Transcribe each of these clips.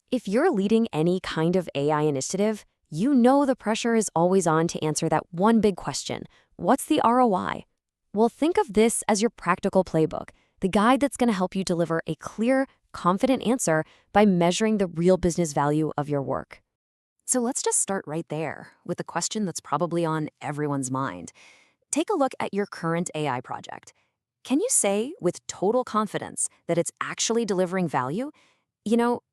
If you're leading any kind of AI initiative, you know the pressure is always on to answer that one big question: what's the ROI? Well, think of this as your practical playbook, the guide that's going to help you deliver a clear, confident answer by measuring the real business value of your work. So let's just start right there with the question that's probably on everyone's mind. Take a look at your current AI project. Can you say with total confidence that it's actually delivering value?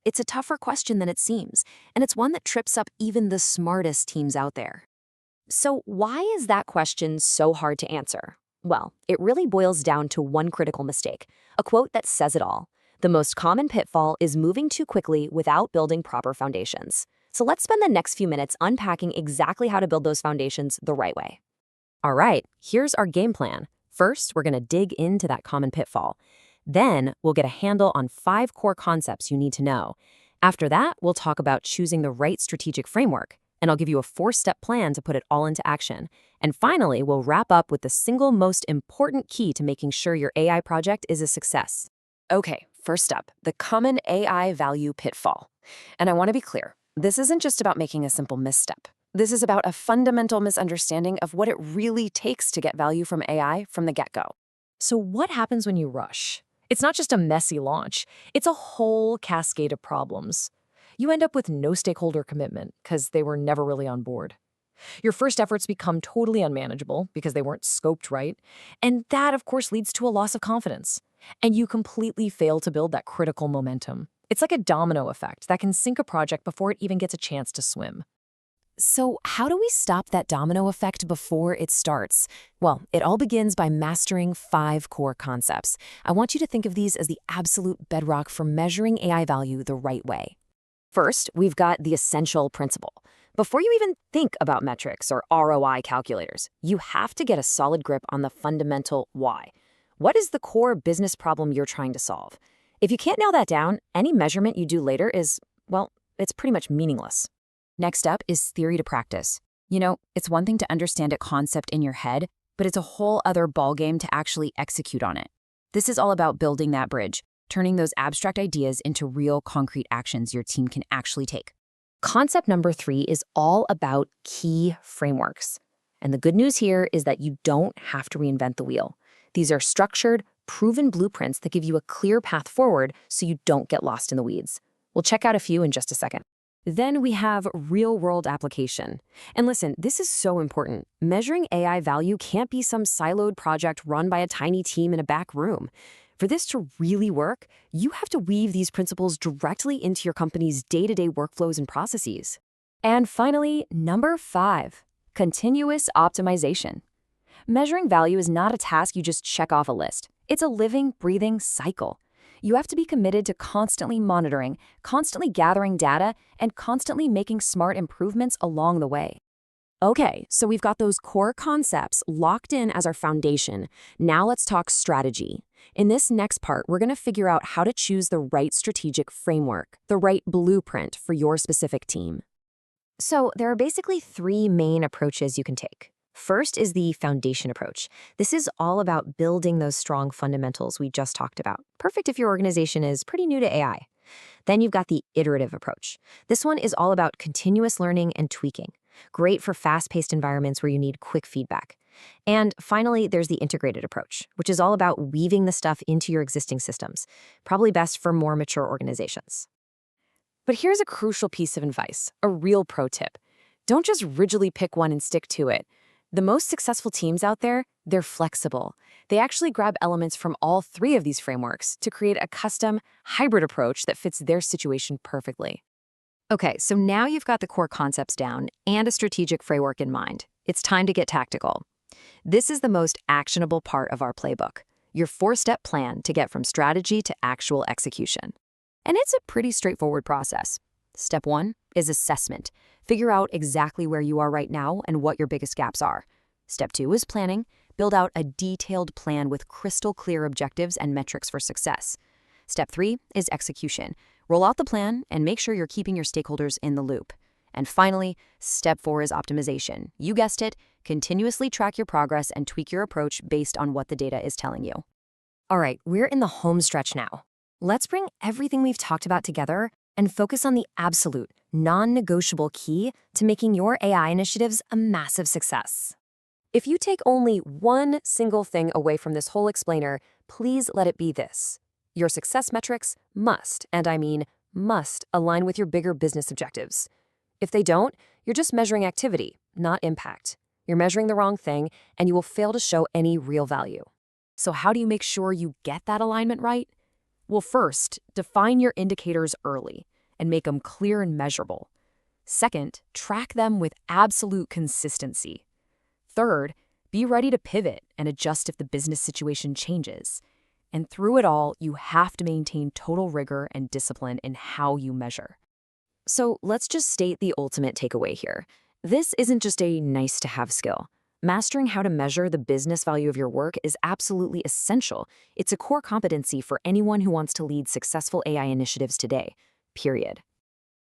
It's a tougher question than it seems, and it's one that trips up even the smartest teams out there. So why is that question so hard to answer? Well, it really boils down to one critical mistake, a quote that says it all. The most common pitfall is moving too quickly without building proper foundations. So let's spend the next few minutes unpacking exactly how to build those foundations the right way. All right, here's our game plan. First, we're going to dig into that common pitfall. Then, we'll get a handle on 5 core concepts you need to know. After that, we'll talk about choosing the right strategic framework, and I'll give you a 4-step plan to put it all into action. And finally, we'll wrap up with the single most important key to making sure your AI project is a success. Okay, first up, the common AI value pitfall. And I want to be clear, this isn't just about making a simple misstep. This is about a fundamental misunderstanding of what it really takes to get value from AI from the get-go. So what happens when you rush? It's not just a messy launch, it's a whole cascade of problems. You end up with no stakeholder commitment because they were never really on board. Your first efforts become totally unmanageable because they weren't scoped right, and that, of course, leads to a loss of confidence. And you completely fail to build that critical momentum. It's like a domino effect that can sink a project before it even gets a chance to swim. So how do we stop that domino effect before it starts? Well, it all begins by mastering 5 core concepts. I want you to think of these as the absolute bedrock for measuring AI value the right way. First, we've got the essential principle. Before you even think about metrics or ROI calculators, you have to get a solid grip on the fundamental why. What is the core business problem you're trying to solve? If you can't nail that down, any measurement you do later is, well, it's pretty much meaningless. Next up is theory to practice. It's one thing to understand a concept in your head, but it's a whole other ballgame to actually execute on it. This is all about building that bridge, turning those abstract ideas into real concrete actions your team can actually take. Concept number 3 is all about key frameworks. And the good news here is that you don't have to reinvent the wheel. These are structured, proven blueprints that give you a clear path forward so you don't get lost in the weeds. We'll check out a few in just a second. Then we have real-world application. And listen, this is so important. Measuring AI value can't be some siloed project run by a tiny team in a back room. For this to really work, you have to weave these principles directly into your company's day-to-day workflows and processes. And finally, number 5, continuous optimization. Measuring value is not a task you just check off a list. It's a living, breathing cycle. You have to be committed to constantly monitoring, constantly gathering data, and constantly making smart improvements along the way. Okay, so we've got those core concepts locked in as our foundation. Now let's talk strategy. In this next part, we're going to figure out how to choose the right strategic framework, the right blueprint for your specific team. So there are basically 3 main approaches you can take. First is the foundation approach. This is all about building those strong fundamentals we just talked about. Perfect if your organization is pretty new to AI. Then you've got the iterative approach. This one is all about continuous learning and tweaking. Great for fast-paced environments where you need quick feedback. And finally, there's the integrated approach, which is all about weaving the stuff into your existing systems. Probably best for more mature organizations. But here's a crucial piece of advice, a real pro tip. Don't just rigidly pick one and stick to it. The most successful teams out there, they're flexible. They actually grab elements from all 3 of these frameworks to create a custom, hybrid approach that fits their situation perfectly. Okay, so now you've got the core concepts down and a strategic framework in mind. It's time to get tactical. This is the most actionable part of our playbook, your 4-step plan to get from strategy to actual execution. And it's a pretty straightforward process. Step 1 is assessment. Figure out exactly where you are right now and what your biggest gaps are. Step 2 is planning. Build out a detailed plan with crystal clear objectives and metrics for success. Step 3 is execution. Roll out the plan and make sure you're keeping your stakeholders in the loop. And finally, step 4 is optimization. You guessed it, continuously track your progress and tweak your approach based on what the data is telling you. All right, we're in the home stretch now. Let's bring everything we've talked about together and focus on the absolute, non-negotiable key to making your AI initiatives a massive success. If you take only one single thing away from this whole explainer, please let it be this. Your success metrics must, and I mean must, align with your bigger business objectives. If they don't, you're just measuring activity, not impact. You're measuring the wrong thing, and you will fail to show any real value. So how do you make sure you get that alignment right? Well, first, define your indicators early and make them clear and measurable. Second, track them with absolute consistency. Third, be ready to pivot and adjust if the business situation changes. And through it all, you have to maintain total rigor and discipline in how you measure. So let's just state the ultimate takeaway here. This isn't just a nice-to-have skill. Mastering how to measure the business value of your work is absolutely essential. It's a core competency for anyone who wants to lead successful AI initiatives today, period.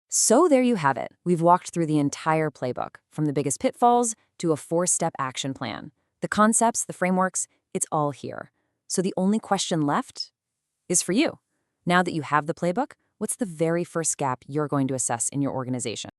So there you have it. We've walked through the entire playbook, from the biggest pitfalls to a 4-step action plan. The concepts, the frameworks, it's all here. So the only question left is for you. Now that you have the playbook, what's the very first gap you're going to assess in your organization?